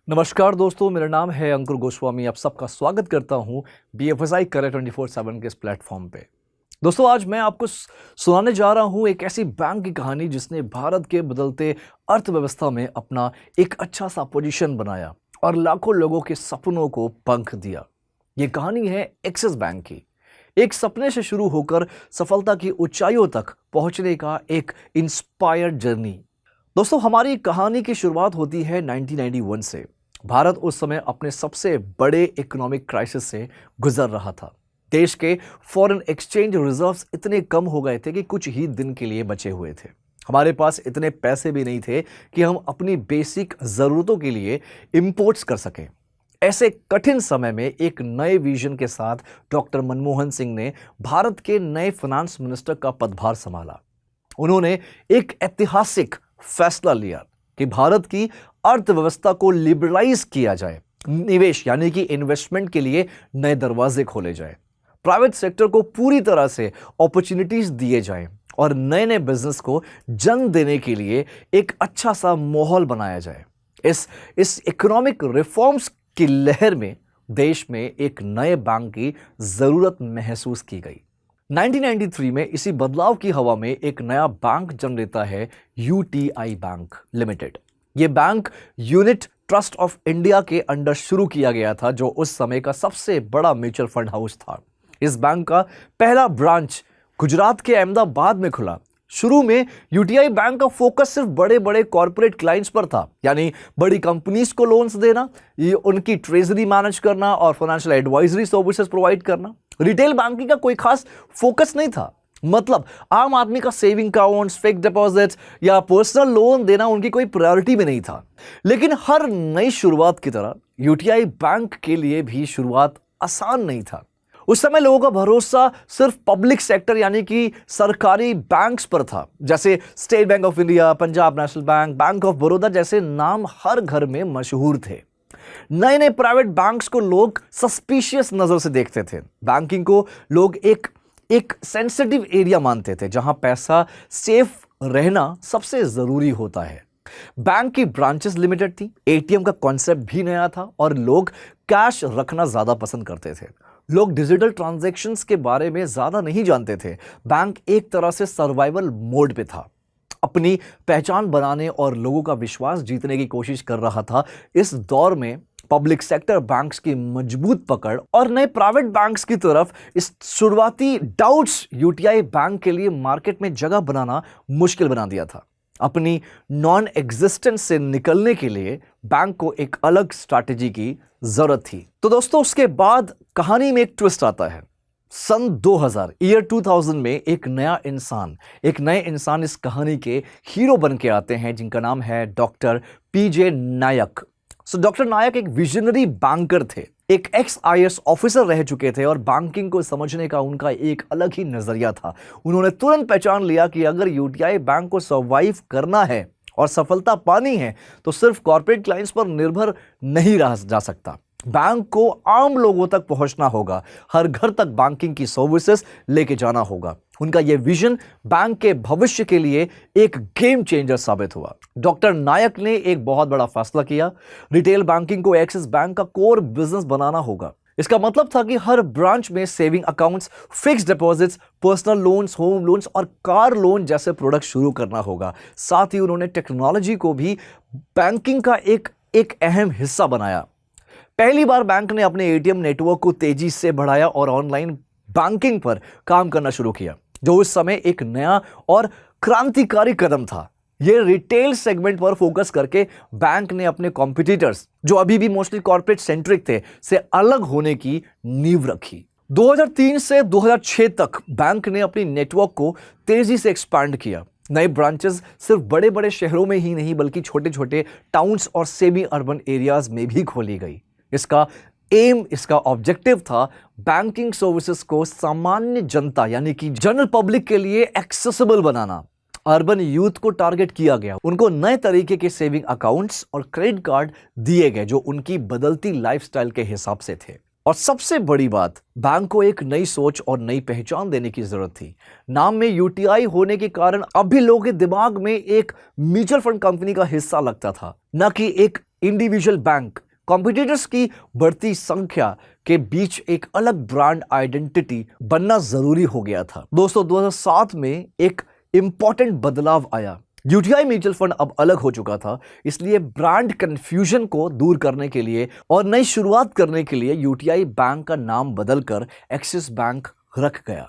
नमस्कार दोस्तों, मेरा नाम है अंकुर गोस्वामी। आप सबका स्वागत करता हूं BFSI करेक्ट 24/7 के इस प्लेटफॉर्म पे। दोस्तों, आज मैं आपको सुनाने जा रहा हूं एक ऐसी बैंक की कहानी जिसने भारत के बदलते अर्थव्यवस्था में अपना एक अच्छा सा पोजीशन बनाया और लाखों लोगों के सपनों को पंख दिया। ये कहानी है एक्सिस बैंक की, एक सपने से शुरू होकर सफलता की ऊंचाइयों तक पहुंचने का एक इंस्पायर्ड जर्नी। दोस्तों, हमारी कहानी की शुरुआत होती है 1991 से। भारत उस समय अपने सबसे बड़े इकोनॉमिक क्राइसिस से गुजर रहा था। देश के फॉरेन एक्सचेंज रिजर्व्स इतने कम हो गए थे कि कुछ ही दिन के लिए बचे हुए थे। हमारे पास इतने पैसे भी नहीं थे कि हम अपनी बेसिक ज़रूरतों के लिए इंपोर्ट्स कर सकें। ऐसे कठिन समय में एक नए विजन के साथ डॉक्टर मनमोहन सिंह ने भारत के नए फाइनेंस मिनिस्टर का पदभार संभाला। उन्होंने एक ऐतिहासिक फैसला लिया कि भारत की अर्थव्यवस्था को लिबरलाइज किया जाए, निवेश यानी कि इन्वेस्टमेंट के लिए नए दरवाजे खोले जाए, प्राइवेट सेक्टर को पूरी तरह से अपॉर्चुनिटीज दिए जाएं और नए नए बिजनेस को जन्म देने के लिए एक अच्छा सा माहौल बनाया जाए। इस इकोनॉमिक रिफॉर्म्स की लहर में देश में एक नए बैंक की जरूरत महसूस की गई। 1993 में इसी बदलाव की हवा में एक नया बैंक जन्म लेता है, UTI बैंक लिमिटेड। यह bank unit trust of India के अंडर शुरू किया गया था, जो उस समय का सबसे बड़ा म्यूचुअल फंड हाउस था। इस बैंक का पहला ब्रांच गुजरात के अहमदाबाद में खुला। शुरू में UTI बैंक का फोकस सिर्फ बड़े बड़े कॉर्पोरेट क्लाइंट्स पर था, यानी बड़ी कंपनीज को लोन्स देना, ये उनकी ट्रेजरी मैनेज करना और फाइनेंशियल एडवाइजरी सर्विसेज प्रोवाइड करना। रिटेल बैंकिंग का कोई खास फोकस नहीं था। मतलब आम आदमी का सेविंग अकाउंट्स, फिक्स्ड डिपॉजिट्स या पर्सनल लोन देना उनकी कोई प्रायोरिटी में नहीं था। लेकिन हर नई शुरुआत की तरह UTI बैंक के लिए भी शुरुआत आसान नहीं था। उस समय लोगों का भरोसा सिर्फ पब्लिक सेक्टर यानी कि सरकारी बैंक्स पर था। जैसे state bank of India, Punjab national bank, bank of Baroda जैसे नाम हर घर में मशहूर थे। नए नए प्राइवेट बैंक्स को लोग सस्पिशियस नजर से देखते थे। बैंकिंग को लोग एक सेंसिटिव एरिया मानते थे, जहां पैसा सेफ रहना सबसे जरूरी होता है। बैंक की ब्रांचेस लिमिटेड थी, ATM का कॉन्सेप्ट भी नया था और लोग कैश रखना ज्यादा पसंद करते थे। लोग डिजिटल ट्रांजैक्शंस के बारे में ज्यादा नहीं जानते थे। बैंक एक तरह से सर्वाइवल मोड पे था, अपनी पहचान बनाने और लोगों का विश्वास जीतने की कोशिश कर रहा था। इस दौर में पब्लिक सेक्टर बैंक्स की मजबूत पकड़ और नए प्राइवेट बैंक्स की तरफ इस शुरुआती डाउट्स UTI बैंक के लिए मार्केट में जगह बनाना मुश्किल बना दिया था। अपनी नॉन एग्जिस्टेंस से निकलने के लिए बैंक को एक अलग स्ट्रैटेजी की जरूरत थी। तो दोस्तों, उसके बाद कहानी में एक ट्विस्ट आता है। सन 2000 में एक नए इंसान इस कहानी के हीरो बन के आते हैं, जिनका नाम है डॉक्टर PJ नायक। डॉक्टर नायक एक विजनरी बैंकर थे, एक ex-IAS ऑफिसर रह चुके थे और बैंकिंग को समझने का उनका एक अलग ही नजरिया था। उन्होंने तुरंत पहचान लिया कि अगर UTI बैंक को सर्वाइव करना है और सफलता पानी है तो सिर्फ कॉर्पोरेट क्लाइंट्स पर निर्भर नहीं रहा जा सकता। बैंक को आम लोगों तक पहुंचना होगा, हर घर तक बैंकिंग की सर्विसेज लेके जाना होगा। उनका यह विजन बैंक के भविष्य के लिए एक गेम चेंजर साबित हुआ। डॉक्टर नायक ने एक बहुत बड़ा फैसला किया, रिटेल बैंकिंग को एक्सिस बैंक का कोर बिजनेस बनाना होगा। इसका मतलब था कि हर ब्रांच में saving accounts, fixed deposits, personal loans, home loans और कार लोन जैसे प्रोडक्ट शुरू करना होगा। साथ ही उन्होंने टेक्नोलॉजी को भी बैंकिंग का एक अहम हिस्सा बनाया। पहली बार बैंक ने अपने ATM नेटवर्क को तेजी से बढ़ाया और ऑनलाइन बैंकिंग पर काम करना शुरू किया, जो उस समय एक नया और क्रांतिकारी कदम था। यह रिटेल सेगमेंट पर फोकस करके बैंक ने अपने कॉम्पिटिटर्स, जो अभी भी मोस्टली कॉर्पोरेट सेंट्रिक थे, से अलग होने की नींव रखी। 2003 से 2006 तक बैंक ने अपनी नेटवर्क को तेजी से एक्सपैंड किया। नए ब्रांचेस सिर्फ बड़े बड़े शहरों में ही नहीं बल्कि छोटे छोटे टाउन्स और सेमी अर्बन एरियाज में भी खोली गई। इसका ऑब्जेक्टिव था बैंकिंग सर्विसेज को सामान्य जनता यानी कि जनरल पब्लिक के लिए एक्सेसिबल बनाना। अर्बन यूथ को टारगेट किया गया, उनको नए तरीके के सेविंग अकाउंट्स और क्रेडिट कार्ड दिए गए जो उनकी बदलती लाइफस्टाइल के हिसाब से थे। और सबसे बड़ी बात, बैंक को एक नई सोच और नई पहचान देने की जरूरत थी। नाम में यूटीआई होने के कारण अब भी लोगों के दिमाग में एक म्यूचुअल फंड कंपनी का हिस्सा लगता था, न कि एक इंडिविजुअल बैंक। कॉम्पिटिटर्स की बढ़ती संख्या के बीच एक अलग ब्रांड आइडेंटिटी बनना जरूरी हो गया था। दोस्तों, 2007 में एक इंपॉर्टेंट बदलाव आया। यूटीआई म्यूचुअल फंड अब अलग हो चुका था, इसलिए ब्रांड कंफ्यूजन को दूर करने के लिए और नई शुरुआत करने के लिए यूटीआई बैंक का नाम बदलकर एक्सिस बैंक रख गया।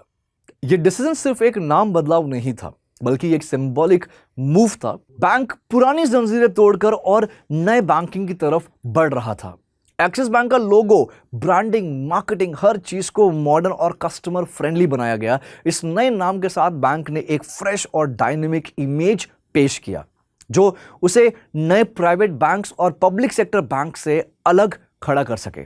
यह डिसीजन सिर्फ एक नाम बदलाव नहीं था, बल्कि एक सिंबॉलिक मूव था। बैंक पुरानी जंजीरें तोड़कर और नए बैंकिंग की तरफ बढ़ रहा था। एक्सिस बैंक का लोगो, ब्रांडिंग, मार्केटिंग, हर चीज को मॉडर्न और कस्टमर फ्रेंडली बनाया गया। इस नए नाम के साथ बैंक ने एक फ्रेश और डायनेमिक इमेज पेश किया, जो उसे नए प्राइवेट बैंक्स और पब्लिक सेक्टर बैंक से अलग खड़ा कर सके।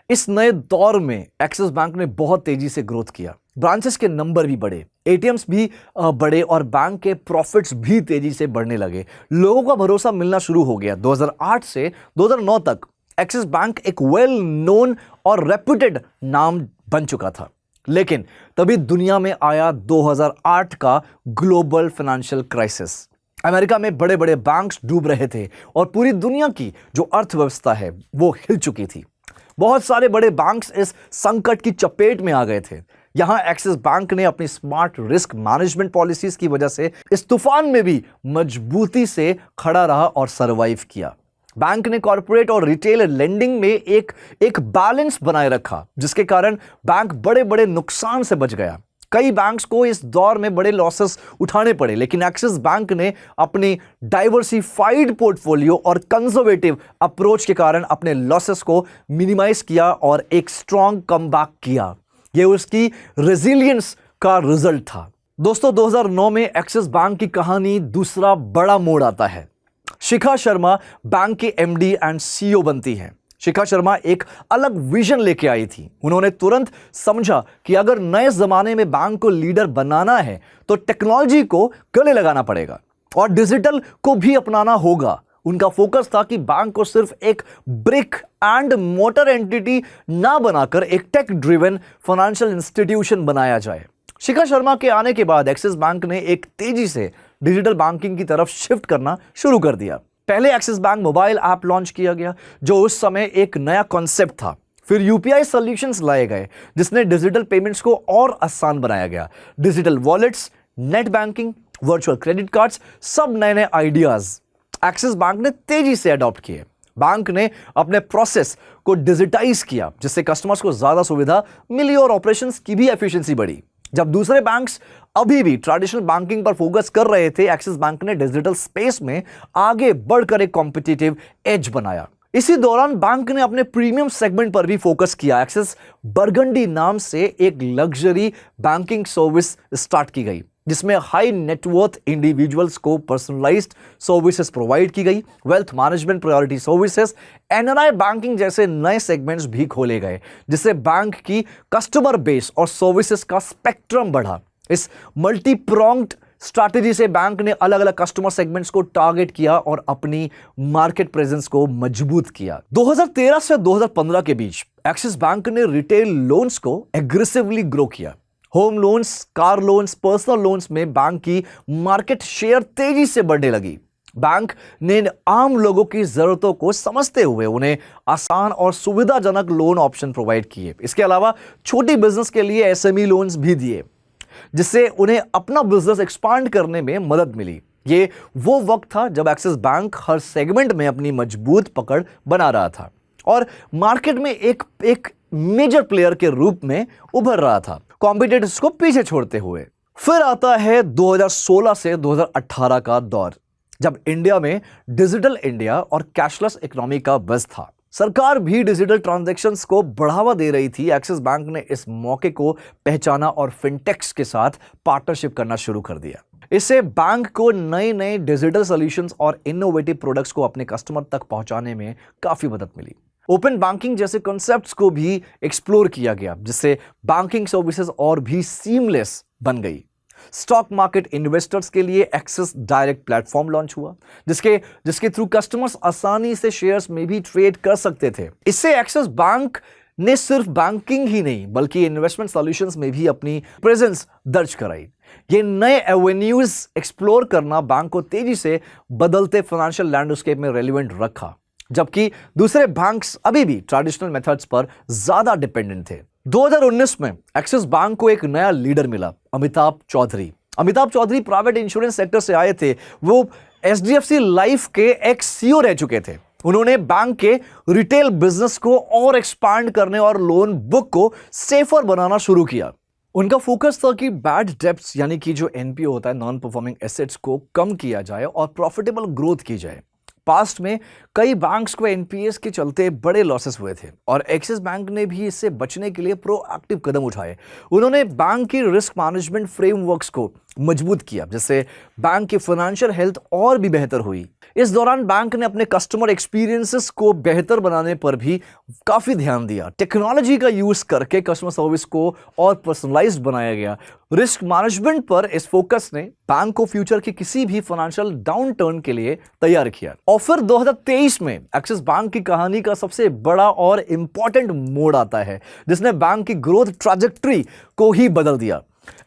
इस नए दौर में एक्सिस बैंक ने बहुत तेजी से ग्रोथ किया। ब्रांचेस के नंबर भी बढ़े, एटीएम्स भी बढ़े और बैंक के प्रॉफिट्स भी तेजी से बढ़ने लगे। लोगों का भरोसा मिलना शुरू हो गया। 2008 से 2009 तक एक्सिस बैंक एक वेल नोन और रेप्यूटेड नाम बन चुका था। लेकिन तभी दुनिया में आया 2008 का ग्लोबल फाइनेंशियल क्राइसिस। अमेरिका में बड़े बड़े बैंक्स डूब रहे थे और पूरी दुनिया की जो अर्थव्यवस्था है वो हिल चुकी थी। बहुत सारे बड़े बैंक्स इस संकट की चपेट में आ गए थे। यहां एक्सिस बैंक ने अपनी स्मार्ट रिस्क मैनेजमेंट पॉलिसीज की वजह से इस तूफान में भी मजबूती से खड़ा रहा और सरवाइव किया। बैंक ने कॉर्पोरेट और रिटेल लेंडिंग में एक बैलेंस बनाए रखा, जिसके कारण बैंक बड़े बड़े नुकसान से बच गया। कई बैंक्स को इस दौर में बड़े लॉसेस उठाने पड़े, लेकिन एक्सिस बैंक ने अपनी डाइवर्सिफाइड पोर्टफोलियो और कंजर्वेटिव अप्रोच के कारण अपने लॉसेस को मिनिमाइज किया और एक स्ट्रॉन्ग कमबैक किया। यह उसकी रेजिलियंस का रिजल्ट था। दोस्तों, 2009 में एक्सिस बैंक की कहानी दूसरा बड़ा मोड़ आता है। शिखा शर्मा बैंक के एमडी एंड सीईओ बनती हैं। शिखा शर्मा एक अलग विजन लेके आई थी। उन्होंने तुरंत समझा कि अगर नए जमाने में बैंक को लीडर बनाना है तो टेक्नोलॉजी को गले लगाना पड़ेगा और डिजिटल को भी अपनाना होगा। उनका फोकस था कि बैंक को सिर्फ एक ब्रिक एंड मोटर एंटिटी ना बनाकर एक टेक ड्रिवन फाइनेंशियल इंस्टीट्यूशन बनाया जाए। शिखा शर्मा के आने के बाद एक्सिस बैंक ने एक तेजी से डिजिटल बैंकिंग की तरफ शिफ्ट करना शुरू कर दिया। पहले axis bank mobile app launch किया गया, जो उस समय एक नया कॉन्सेप्ट था। फिर यूपीआई सॉल्यूशंस लाए गए, जिसने डिजिटल पेमेंट्स को और आसान बनाया गया। Digital wallets, net banking, virtual credit cards, सब नए नए आइडियाज एक्सिस बैंक ने तेजी से अडॉप्ट किए। बैंक ने अपने प्रोसेस को डिजिटाइज किया, जिससे कस्टमर्स को ज्यादा सुविधा मिली और ऑपरेशंस की भी एफिशिएंसी बढ़ी। जब दूसरे बैंक्स अभी भी ट्रेडिशनल बैंकिंग पर फोकस कर रहे थे, एक्सिस बैंक ने डिजिटल स्पेस में आगे बढ़कर एक कॉम्पिटिटिव एज बनाया। इसी दौरान बैंक ने अपने प्रीमियम सेगमेंट पर भी फोकस किया। एक्सिस बरगंडी नाम से एक लग्जरी बैंकिंग सर्विस स्टार्ट की गई, जिसमें हाई नेटवर्थ इंडिविजुअल्स को पर्सनलाइज्ड सर्विसेज प्रोवाइड की गई। Wealth management, priority services, NRI banking जैसे नए सेगमेंट्स भी खोले गए, जिससे बैंक की कस्टमर बेस और सर्विसेज का स्पेक्ट्रम बढ़ा। इस मल्टी प्रोंग्ड स्ट्रैटेजी से बैंक ने अलग अलग कस्टमर सेगमेंट्स को टारगेट किया और अपनी मार्केट प्रेजेंस को मजबूत किया। 2013 से 2015 के बीच एक्सिस बैंक ने रिटेल लोन्स को एग्रेसिवली ग्रो किया। Home loans, car loans, personal loans में बैंक की मार्केट शेयर तेजी से बढ़ने लगी। बैंक ने आम लोगों की जरूरतों को समझते हुए उन्हें आसान और सुविधाजनक लोन ऑप्शन प्रोवाइड किए। इसके अलावा छोटी बिजनेस के लिए एसएमई लोन्स भी दिए, जिससे उन्हें अपना बिजनेस एक्सपांड करने में मदद मिली। ये वो वक्त था जब एक्सिस बैंक हर सेगमेंट में अपनी मजबूत पकड़ बना रहा था और मार्केट में एक मेजर प्लेयर के रूप में उभर रहा था, कॉम्पिटिटर्स को पीछे छोड़ते हुए। फिर आता है 2016 से 2018 का दौर, जब इंडिया में डिजिटल इंडिया और कैशलेस इकोनॉमी का बज़ था। सरकार भी डिजिटल ट्रांजैक्शंस को बढ़ावा दे रही थी। एक्सिस बैंक ने इस मौके को पहचाना और फिनटेक्स के साथ पार्टनरशिप करना शुरू कर दिया। इससे बैंक को नए नए डिजिटल सॉल्यूशंस और इनोवेटिव प्रोडक्ट्स को अपने कस्टमर तक पहुंचाने में काफी मदद मिली। ओपन बैंकिंग जैसे कॉन्सेप्ट्स को भी एक्सप्लोर किया गया, जिससे बैंकिंग सर्विसेज और भी सीमलेस बन गई। स्टॉक मार्केट इन्वेस्टर्स के लिए एक्सिस डायरेक्ट प्लेटफॉर्म लॉन्च हुआ, जिसके थ्रू कस्टमर्स आसानी से शेयर्स में भी ट्रेड कर सकते थे। इससे एक्सिस बैंक ने सिर्फ बैंकिंग ही नहीं बल्कि इन्वेस्टमेंट सॉल्यूशंस में भी अपनी प्रेजेंस दर्ज कराई। ये नए एवेन्यूज एक्सप्लोर करना बैंक को तेजी से बदलते फाइनेंशियल लैंडस्केप में रेलिवेंट रखा, जबकि दूसरे बैंक्स अभी भी ट्रेडिशनल मेथड्स पर ज्यादा डिपेंडेंट थे। 2019 में एक्सिस बैंक को एक नया लीडर मिला, Amitabh Chaudhary. Amitabh Chaudhary private insurance sector से आए थे। वो एचडीएफसी लाइफ के एक्स सीईओ रह चुके थे। उन्होंने बैंक के रिटेल बिजनेस को और एक्सपांड करने और लोन बुक को सेफर बनाना शुरू किया। उनका फोकस था कि बैड डेब्ट्स यानी कि जो एनपीओ होता है, नॉन परफॉर्मिंग एसेट्स को कम किया जाए और प्रॉफिटेबल ग्रोथ की जाए। पास्ट में कई बैंक्स को एनपीएस के चलते बड़े लॉसेस हुए थे और एक्सिस बैंक ने भी इससे बचने के लिए प्रोएक्टिव कदम उठाए। उन्होंने बैंक की रिस्क मैनेजमेंट फ्रेमवर्क्स को मजबूत किया, जिससे बैंक की फाइनेंशियल हेल्थ और भी बेहतर हुई। इस दौरान बैंक ने अपने कस्टमर एक्सपीरियंसेस को बेहतर बनाने पर भी काफी ध्यान दिया। टेक्नोलॉजी का यूज करके कस्टमर सर्विस को और पर्सनलाइज्ड बनाया गया। रिस्क मैनेजमेंट पर इस फोकस ने बैंक को फ्यूचर के किसी भी फाइनेंशियल डाउन टर्न के लिए तैयार किया। और फिर 2023 में एक्सिस बैंक की कहानी का सबसे बड़ा और इंपॉर्टेंट मोड़ आता है, जिसने बैंक की ग्रोथ ट्रैजेक्टरी को ही बदल दिया।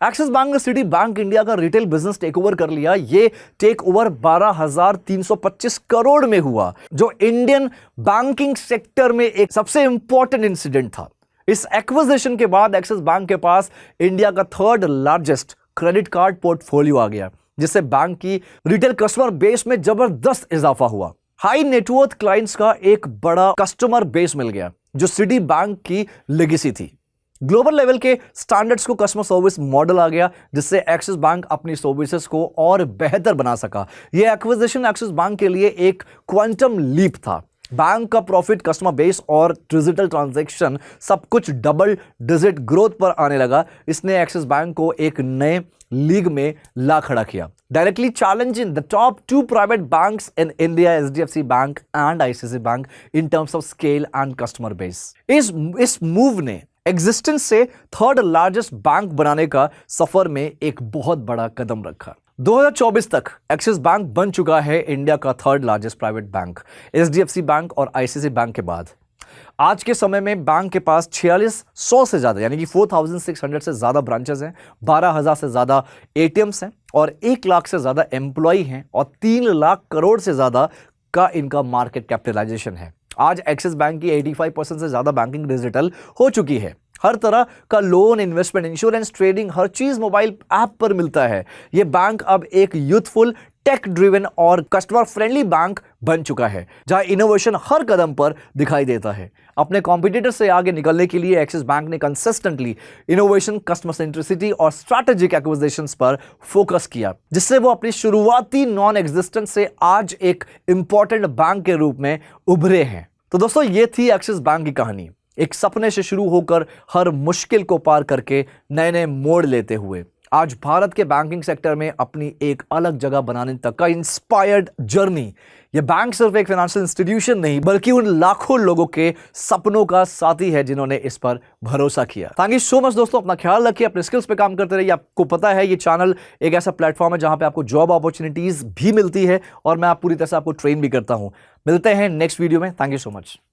एक्सिस बैंक ने सिटी बैंक इंडिया का रिटेल बिजनेस टेक ओवर कर लिया। ये टेक ओवर 12,325 करोड़ में हुआ, जो इंडियन बैंकिंग सेक्टर में एक सबसे इंपॉर्टेंट इंसिडेंट था। इस एक्विजिशन के बाद एक्सिस बैंक के पास इंडिया का third largest credit card portfolio आ गया, जिससे बैंक की रिटेल कस्टमर बेस में जबरदस्त इजाफा हुआ। हाई नेटवर्थ क्लाइंट्स का एक बड़ा कस्टमर बेस मिल गया, जो सिटी बैंक की लेगेसी थी। ग्लोबल लेवल के स्टैंडर्ड्स को कस्टमर सर्विस मॉडल आ गया, जिससे एक्सिस बैंक अपनी सर्विसेज को और बेहतर बना सका। यह एक्विजिशन एक्सिस बैंक के लिए एक क्वांटम लीप था। बैंक का प्रॉफिट, कस्टमर बेस और डिजिटल ट्रांजैक्शन सब कुछ डबल डिजिट ग्रोथ पर आने लगा। इसने एक्सिस बैंक को एक नए लीग में ला खड़ा किया, directly challenging the top 2 private banks in India, HDFC bank and ICICI bank, in terms of scale and customer base. इस मूव ने एग्जिस्टेंस से थर्ड लार्जेस्ट बैंक बनाने का सफर में एक बहुत बड़ा कदम रखा। 2024 तक एक्सिस बैंक बन चुका है इंडिया का third largest private bank, HDFC bank और आईसीआईसीआई बैंक के बाद। आज के समय में बैंक के पास 4600 से ज्यादा यानी कि 4600 से ज्यादा ब्रांचेस हैं, 12,000 से ज्यादा एटीएम्स हैं और 1 लाख से ज्यादा एम्प्लॉय हैं और 3 लाख करोड़ से ज्यादा का इनका मार्केट कैपिटलाइजेशन है। आज एक्सिस बैंक की 85% से ज्यादा बैंकिंग डिजिटल हो चुकी है। हर तरह का लोन, इन्वेस्टमेंट, इंश्योरेंस, ट्रेडिंग, हर चीज मोबाइल ऐप पर मिलता है। यह बैंक अब एक यूथफुल, टेक ड्रिवन और कस्टमर फ्रेंडली बैंक बन चुका है, जहां इनोवेशन हर कदम पर दिखाई देता है। अपने कॉम्पिटिटर से आगे निकलने के लिए एक्सिस बैंक ने कंसिस्टेंटली इनोवेशन, कस्टमर सेंट्रिसिटी और स्ट्रैटेजिक एक्विजिशंस पर फोकस किया, जिससे वो अपनी शुरुआती नॉन एग्जिस्टेंस से आज एक इंपॉर्टेंट बैंक के रूप में उभरे हैं। तो दोस्तों, ये थी एक्सिस बैंक की कहानी। एक सपने से शुरू होकर हर मुश्किल को पार करके नए नए मोड़ लेते हुए आज भारत के बैंकिंग सेक्टर में अपनी एक अलग जगह बनाने तक का इंस्पायर्ड जर्नी। यह बैंक सिर्फ एक फाइनेंशियल इंस्टीट्यूशन नहीं बल्कि उन लाखों लोगों के सपनों का साथी है जिन्होंने इस पर भरोसा किया। थैंक यू सो मच दोस्तों, अपना ख्याल रखिए, अपने स्किल्स पे काम करते रहिए। आपको पता है ये चैनल एक ऐसा प्लेटफॉर्म है जहां पे आपको जॉब अपॉर्चुनिटीज भी मिलती है और मैं पूरी तरह से आपको ट्रेन भी करता हूं। मिलते हैं नेक्स्ट वीडियो में। Thank you so much.